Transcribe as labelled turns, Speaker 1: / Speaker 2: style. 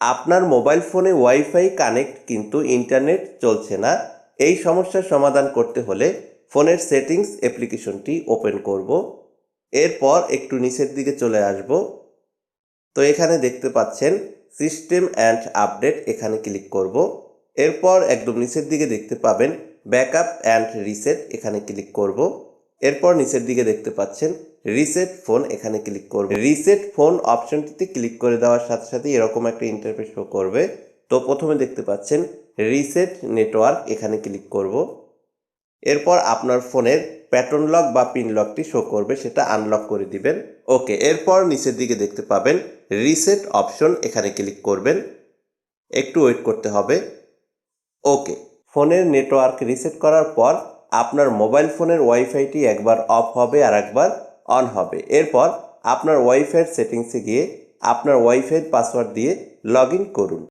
Speaker 1: আপনার মোবাইল ফোনে wifi connect কিন্তু ইন্টারনেট চলছে না। এই সমস্যার সমাধান করতে হলে ফোনের সেটিংস অ্যাপ্লিকেশনটি ওপেন করব। এরপর একটু নিচের দিকে চলে আসব। তো এখানে দেখতে পাচ্ছেন সিস্টেম অ্যান্ড আপডেট, এখানে ক্লিক করব। এরপর একদম নিচের দিকে দেখতে পাবেন ব্যাকআপ অ্যান্ড রিসেট, এখানে ক্লিক করব। এরপর নিচের দিকে দেখতে পাচ্ছেন রিসেট ফোন, এখানে ক্লিক করব। রিসেট ফোন অপশনটিতে ক্লিক করে দেওয়ার সাথে সাথে এরকম একটা ইন্টারফেস শো করবে। তো প্রথমে দেখতে পাচ্ছেন রিসেট নেটওয়ার্ক, এখানে ক্লিক করব। এরপর আপনার ফোনের প্যাটার্ন লক বা পিন লকটি শো করবে, সেটা আনলক করে দিবেন। ওকে, এরপর নিচের দিকে দেখতে পাবেন রিসেট অপশন, এখানে ক্লিক করবেন। একটু ওয়েট করতে হবে। ওকে, ফোনের নেটওয়ার্ক রিসেট করার পর আপনার মোবাইল ফোনের ওয়াইফাইটি একবার অফ হবে আর একবার অন হবে। এরপর আপনার ওয়াইফাইয়ের সেটিংসে গিয়ে আপনার ওয়াইফাইয়ের পাসওয়ার্ড দিয়ে লগ ইন করুন।